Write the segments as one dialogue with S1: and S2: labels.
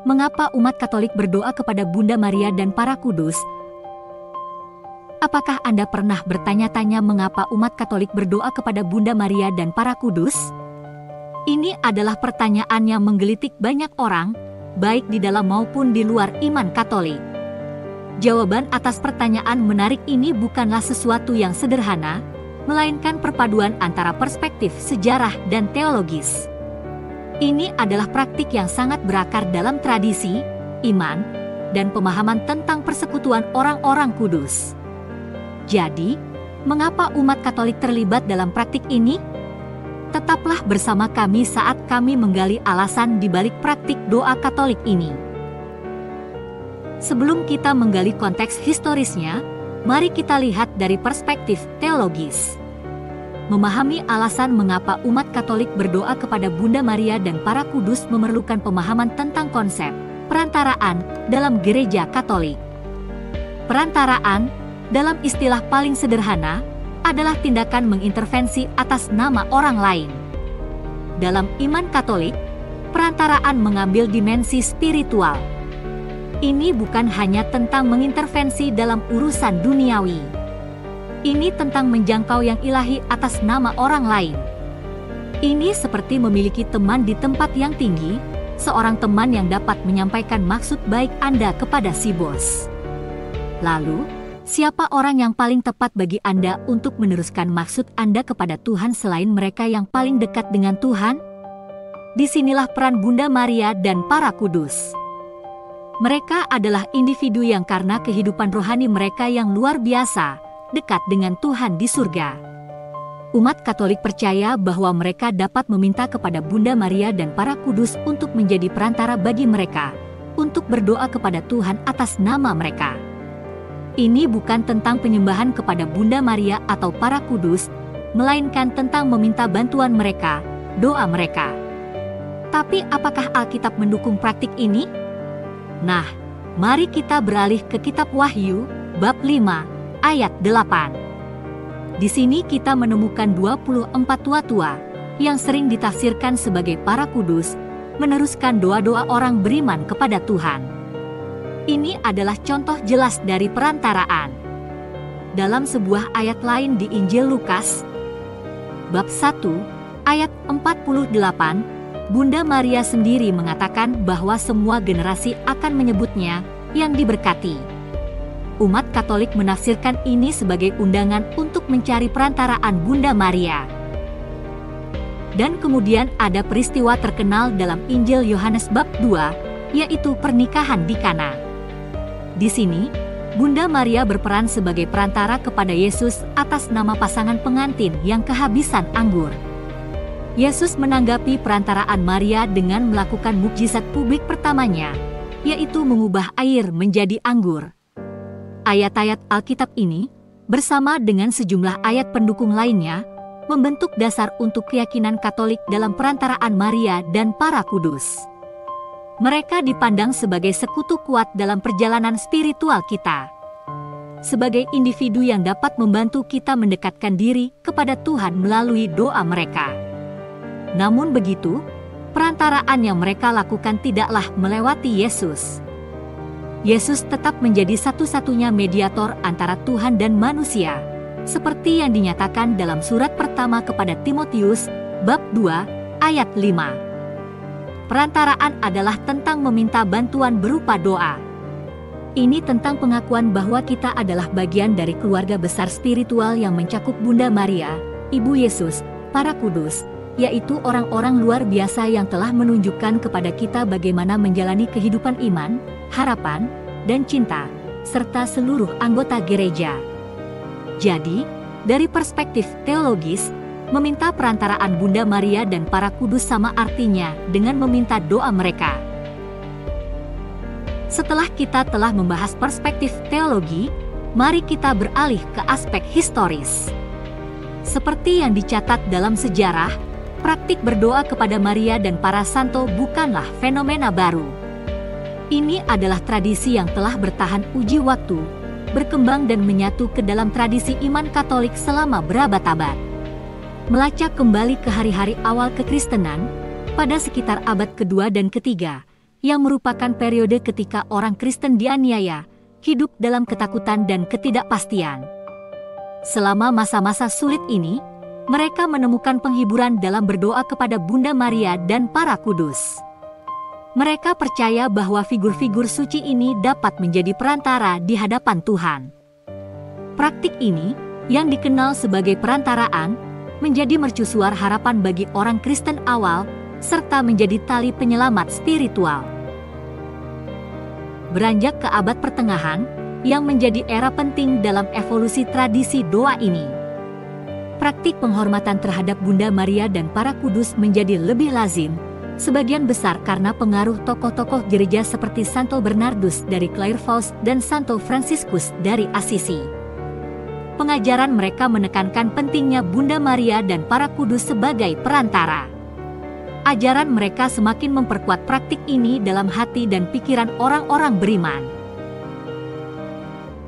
S1: Mengapa umat Katolik berdoa kepada Bunda Maria dan para kudus? Apakah Anda pernah bertanya-tanya mengapa umat Katolik berdoa kepada Bunda Maria dan para kudus? Ini adalah pertanyaan yang menggelitik banyak orang, baik di dalam maupun di luar iman Katolik. Jawaban atas pertanyaan menarik ini bukanlah sesuatu yang sederhana, melainkan perpaduan antara perspektif sejarah dan teologis. Ini adalah praktik yang sangat berakar dalam tradisi, iman, dan pemahaman tentang persekutuan orang-orang kudus. Jadi, mengapa umat Katolik terlibat dalam praktik ini? Tetaplah bersama kami saat kami menggali alasan di balik praktik doa Katolik ini. Sebelum kita menggali konteks historisnya, mari kita lihat dari perspektif teologis. Memahami alasan mengapa umat Katolik berdoa kepada Bunda Maria dan para kudus memerlukan pemahaman tentang konsep perantaraan dalam Gereja Katolik. Perantaraan, dalam istilah paling sederhana, adalah tindakan mengintervensi atas nama orang lain. Dalam iman Katolik, perantaraan mengambil dimensi spiritual. Ini bukan hanya tentang mengintervensi dalam urusan duniawi. Ini tentang menjangkau yang ilahi atas nama orang lain. Ini seperti memiliki teman di tempat yang tinggi, seorang teman yang dapat menyampaikan maksud baik Anda kepada si bos. Lalu, siapa orang yang paling tepat bagi Anda untuk meneruskan maksud Anda kepada Tuhan selain mereka yang paling dekat dengan Tuhan? Disinilah peran Bunda Maria dan para kudus. Mereka adalah individu yang karena kehidupan rohani mereka yang luar biasa, dekat dengan Tuhan di surga. Umat Katolik percaya bahwa mereka dapat meminta kepada Bunda Maria dan para kudus untuk menjadi perantara bagi mereka, untuk berdoa kepada Tuhan atas nama mereka. Ini bukan tentang penyembahan kepada Bunda Maria atau para kudus, melainkan tentang meminta bantuan mereka, doa mereka. Tapi apakah Alkitab mendukung praktik ini? Nah, mari kita beralih ke kitab Wahyu, bab 5, ayat 8. Di sini kita menemukan 24 tua-tua yang sering ditafsirkan sebagai para kudus, meneruskan doa-doa orang beriman kepada Tuhan. Ini adalah contoh jelas dari perantaraan. Dalam sebuah ayat lain di Injil Lukas, bab 1, ayat 48, Bunda Maria sendiri mengatakan bahwa semua generasi akan menyebutnya yang diberkati. Umat Katolik menafsirkan ini sebagai undangan untuk mencari perantaraan Bunda Maria. Dan kemudian ada peristiwa terkenal dalam Injil Yohanes bab 2, yaitu pernikahan di Kana. Di sini, Bunda Maria berperan sebagai perantara kepada Yesus atas nama pasangan pengantin yang kehabisan anggur. Yesus menanggapi perantaraan Maria dengan melakukan mukjizat publik pertamanya, yaitu mengubah air menjadi anggur. Ayat-ayat Alkitab ini, bersama dengan sejumlah ayat pendukung lainnya, membentuk dasar untuk keyakinan Katolik dalam perantaraan Maria dan para kudus. Mereka dipandang sebagai sekutu kuat dalam perjalanan spiritual kita. Sebagai individu yang dapat membantu kita mendekatkan diri kepada Tuhan melalui doa mereka. Namun begitu, perantaraan yang mereka lakukan tidaklah melewati Yesus. Yesus tetap menjadi satu-satunya mediator antara Tuhan dan manusia, seperti yang dinyatakan dalam surat pertama kepada Timotius, bab 2, ayat 5. Perantaraan adalah tentang meminta bantuan berupa doa. Ini tentang pengakuan bahwa kita adalah bagian dari keluarga besar spiritual yang mencakup Bunda Maria, Ibu Yesus, para kudus, yaitu orang-orang luar biasa yang telah menunjukkan kepada kita bagaimana menjalani kehidupan iman, harapan, dan cinta, serta seluruh anggota gereja. Jadi, dari perspektif teologis, meminta perantaraan Bunda Maria dan para kudus sama artinya dengan meminta doa mereka. Setelah kita telah membahas perspektif teologi, mari kita beralih ke aspek historis. Seperti yang dicatat dalam sejarah, praktik berdoa kepada Maria dan para santo bukanlah fenomena baru. Ini adalah tradisi yang telah bertahan uji waktu, berkembang dan menyatu ke dalam tradisi iman Katolik selama berabad-abad. Melacak kembali ke hari-hari awal kekristenan, pada sekitar abad kedua dan ketiga, yang merupakan periode ketika orang Kristen dianiaya, hidup dalam ketakutan dan ketidakpastian. Selama masa-masa sulit ini, mereka menemukan penghiburan dalam berdoa kepada Bunda Maria dan para kudus. Mereka percaya bahwa figur-figur suci ini dapat menjadi perantara di hadapan Tuhan. Praktik ini, yang dikenal sebagai perantaraan, menjadi mercusuar harapan bagi orang Kristen awal, serta menjadi tali penyelamat spiritual. Beranjak ke abad pertengahan, yang menjadi era penting dalam evolusi tradisi doa ini. Praktik penghormatan terhadap Bunda Maria dan para kudus menjadi lebih lazim, sebagian besar karena pengaruh tokoh-tokoh gereja seperti Santo Bernardus dari Clairvaux dan Santo Franciscus dari Assisi. Pengajaran mereka menekankan pentingnya Bunda Maria dan para kudus sebagai perantara. Ajaran mereka semakin memperkuat praktik ini dalam hati dan pikiran orang-orang beriman.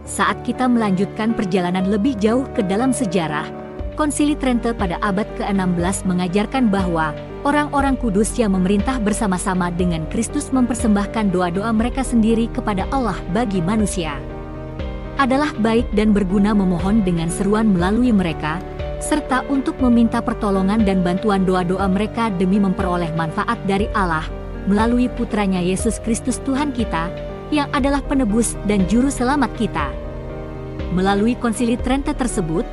S1: Saat kita melanjutkan perjalanan lebih jauh ke dalam sejarah, Konsili Trente pada abad ke-16 mengajarkan bahwa orang-orang kudus yang memerintah bersama-sama dengan Kristus mempersembahkan doa-doa mereka sendiri kepada Allah bagi manusia. Adalah baik dan berguna memohon dengan seruan melalui mereka, serta untuk meminta pertolongan dan bantuan doa-doa mereka demi memperoleh manfaat dari Allah, melalui Putranya Yesus Kristus Tuhan kita, yang adalah penebus dan juru selamat kita. Melalui Konsili Trente tersebut,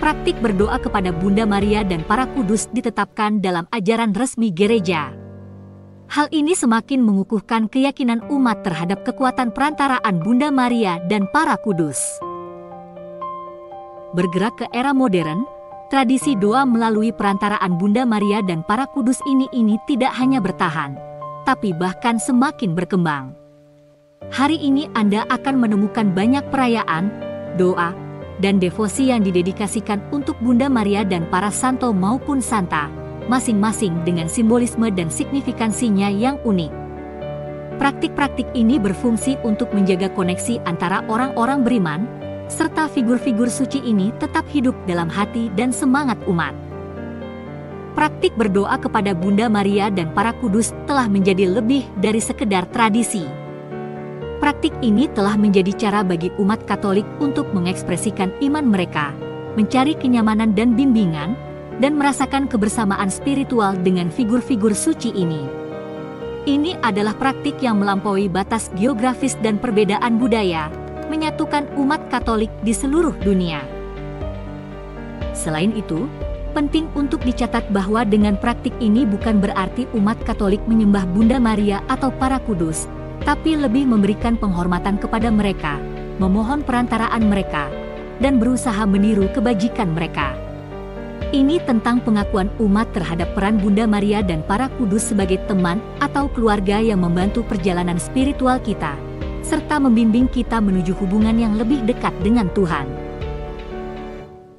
S1: praktik berdoa kepada Bunda Maria dan para kudus ditetapkan dalam ajaran resmi gereja. Hal ini semakin mengukuhkan keyakinan umat terhadap kekuatan perantaraan Bunda Maria dan para kudus. Bergerak ke era modern, tradisi doa melalui perantaraan Bunda Maria dan para kudus ini tidak hanya bertahan, tapi bahkan semakin berkembang. Hari ini Anda akan menemukan banyak perayaan, doa, dan devosi yang didedikasikan untuk Bunda Maria dan para santo maupun santa, masing-masing dengan simbolisme dan signifikansinya yang unik. Praktik-praktik ini berfungsi untuk menjaga koneksi antara orang-orang beriman, serta figur-figur suci ini tetap hidup dalam hati dan semangat umat. Praktik berdoa kepada Bunda Maria dan para kudus telah menjadi lebih dari sekedar tradisi. Praktik ini telah menjadi cara bagi umat Katolik untuk mengekspresikan iman mereka, mencari kenyamanan dan bimbingan, dan merasakan kebersamaan spiritual dengan figur-figur suci ini. Ini adalah praktik yang melampaui batas geografis dan perbedaan budaya, menyatukan umat Katolik di seluruh dunia. Selain itu, penting untuk dicatat bahwa dengan praktik ini bukan berarti umat Katolik menyembah Bunda Maria atau para kudus, tapi lebih memberikan penghormatan kepada mereka, memohon perantaraan mereka, dan berusaha meniru kebajikan mereka. Ini tentang pengakuan umat terhadap peran Bunda Maria dan para kudus sebagai teman atau keluarga yang membantu perjalanan spiritual kita, serta membimbing kita menuju hubungan yang lebih dekat dengan Tuhan.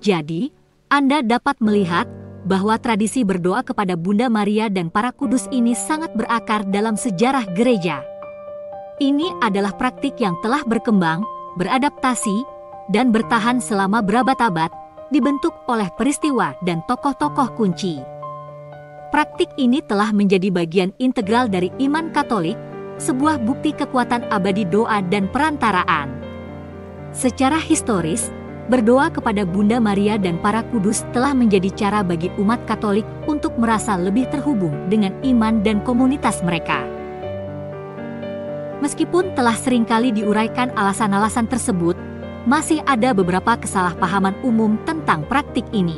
S1: Jadi, Anda dapat melihat bahwa tradisi berdoa kepada Bunda Maria dan para kudus ini sangat berakar dalam sejarah gereja. Ini adalah praktik yang telah berkembang, beradaptasi, dan bertahan selama berabad-abad, dibentuk oleh peristiwa dan tokoh-tokoh kunci. Praktik ini telah menjadi bagian integral dari iman Katolik, sebuah bukti kekuatan abadi doa dan perantaraan. Secara historis, berdoa kepada Bunda Maria dan para kudus telah menjadi cara bagi umat Katolik untuk merasa lebih terhubung dengan iman dan komunitas mereka. Meskipun telah seringkali diuraikan alasan-alasan tersebut, masih ada beberapa kesalahpahaman umum tentang praktik ini.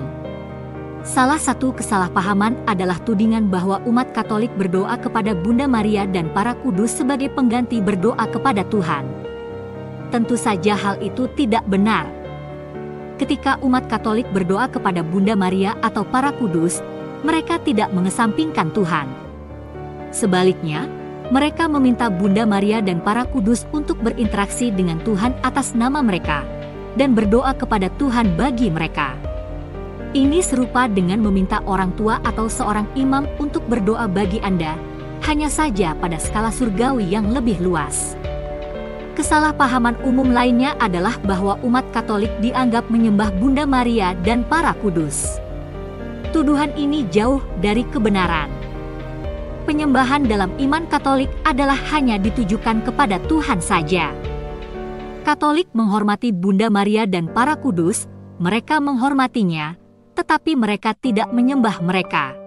S1: Salah satu kesalahpahaman adalah tudingan bahwa umat Katolik berdoa kepada Bunda Maria dan para kudus sebagai pengganti berdoa kepada Tuhan. Tentu saja hal itu tidak benar. Ketika umat Katolik berdoa kepada Bunda Maria atau para kudus, mereka tidak mengesampingkan Tuhan. Sebaliknya, mereka meminta Bunda Maria dan para kudus untuk berinteraksi dengan Tuhan atas nama mereka, dan berdoa kepada Tuhan bagi mereka. Ini serupa dengan meminta orang tua atau seorang imam untuk berdoa bagi Anda, hanya saja pada skala surgawi yang lebih luas. Kesalahpahaman umum lainnya adalah bahwa umat Katolik dianggap menyembah Bunda Maria dan para kudus. Tuduhan ini jauh dari kebenaran. Penyembahan dalam iman Katolik adalah hanya ditujukan kepada Tuhan saja. Katolik menghormati Bunda Maria dan para kudus, mereka menghormatinya, tetapi mereka tidak menyembah mereka.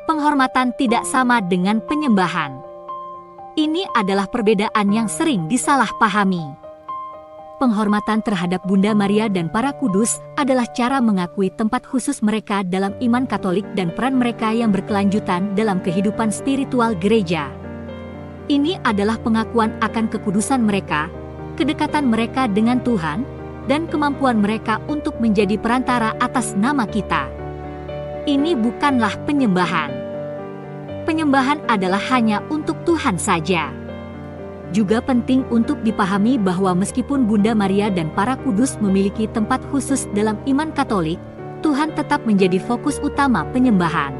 S1: Penghormatan tidak sama dengan penyembahan. Ini adalah perbedaan yang sering disalahpahami. Penghormatan terhadap Bunda Maria dan para kudus adalah cara mengakui tempat khusus mereka dalam iman Katolik dan peran mereka yang berkelanjutan dalam kehidupan spiritual gereja. Ini adalah pengakuan akan kekudusan mereka, kedekatan mereka dengan Tuhan, dan kemampuan mereka untuk menjadi perantara atas nama kita. Ini bukanlah penyembahan. Penyembahan adalah hanya untuk Tuhan saja. Juga penting untuk dipahami bahwa meskipun Bunda Maria dan para kudus memiliki tempat khusus dalam iman Katolik, Tuhan tetap menjadi fokus utama penyembahan.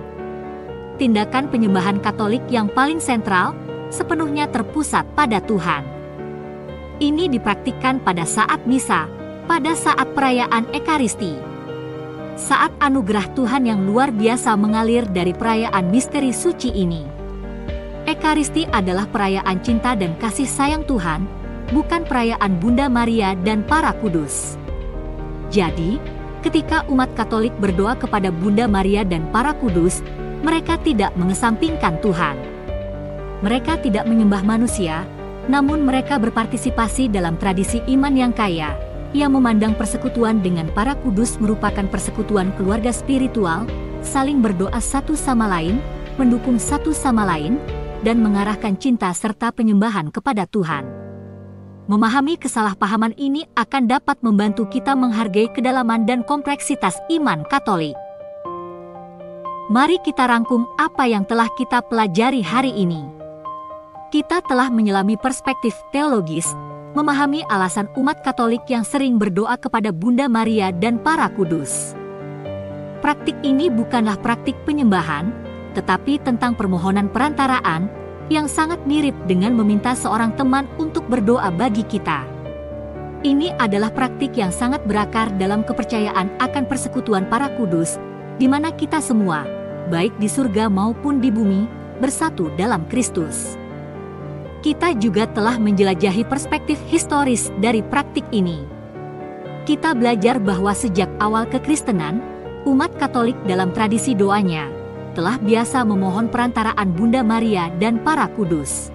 S1: Tindakan penyembahan Katolik yang paling sentral sepenuhnya terpusat pada Tuhan. Ini dipraktikkan pada saat misa, pada saat perayaan Ekaristi. Saat anugerah Tuhan yang luar biasa mengalir dari perayaan misteri suci ini. Ekaristi adalah perayaan cinta dan kasih sayang Tuhan, bukan perayaan Bunda Maria dan para kudus. Jadi, ketika umat Katolik berdoa kepada Bunda Maria dan para kudus, mereka tidak mengesampingkan Tuhan. Mereka tidak menyembah manusia, namun mereka berpartisipasi dalam tradisi iman yang kaya, yang memandang persekutuan dengan para kudus merupakan persekutuan keluarga spiritual, saling berdoa satu sama lain, mendukung satu sama lain, dan mengarahkan cinta serta penyembahan kepada Tuhan. Memahami kesalahpahaman ini akan dapat membantu kita menghargai kedalaman dan kompleksitas iman Katolik. Mari kita rangkum apa yang telah kita pelajari hari ini. Kita telah menyelami perspektif teologis, memahami alasan umat Katolik yang sering berdoa kepada Bunda Maria dan para kudus. Praktik ini bukanlah praktik penyembahan, tetapi tentang permohonan perantaraan yang sangat mirip dengan meminta seorang teman untuk berdoa bagi kita. Ini adalah praktik yang sangat berakar dalam kepercayaan akan persekutuan para kudus, di mana kita semua, baik di surga maupun di bumi, bersatu dalam Kristus. Kita juga telah menjelajahi perspektif historis dari praktik ini. Kita belajar bahwa sejak awal kekristenan, umat Katolik dalam tradisi doanya telah biasa memohon perantaraan Bunda Maria dan para kudus.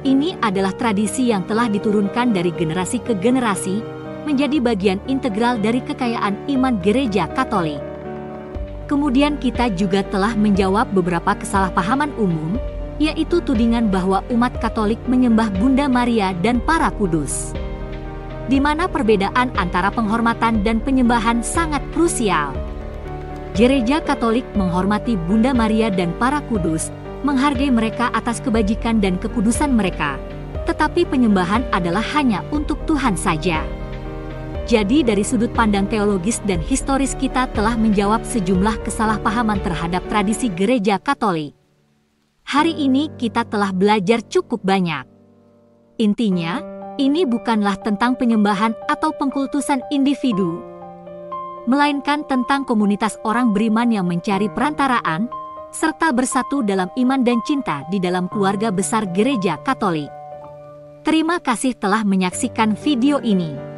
S1: Ini adalah tradisi yang telah diturunkan dari generasi ke generasi, menjadi bagian integral dari kekayaan iman Gereja Katolik. Kemudian kita juga telah menjawab beberapa kesalahpahaman umum, yaitu tudingan bahwa umat Katolik menyembah Bunda Maria dan para kudus, di mana perbedaan antara penghormatan dan penyembahan sangat krusial. Gereja Katolik menghormati Bunda Maria dan para kudus, menghargai mereka atas kebajikan dan kekudusan mereka, tetapi penyembahan adalah hanya untuk Tuhan saja. Jadi dari sudut pandang teologis dan historis kita telah menjawab sejumlah kesalahpahaman terhadap tradisi Gereja Katolik. Hari ini kita telah belajar cukup banyak. Intinya, ini bukanlah tentang penyembahan atau pengkultusan individu, melainkan tentang komunitas orang beriman yang mencari perantaraan, serta bersatu dalam iman dan cinta di dalam keluarga besar Gereja Katolik. Terima kasih telah menyaksikan video ini.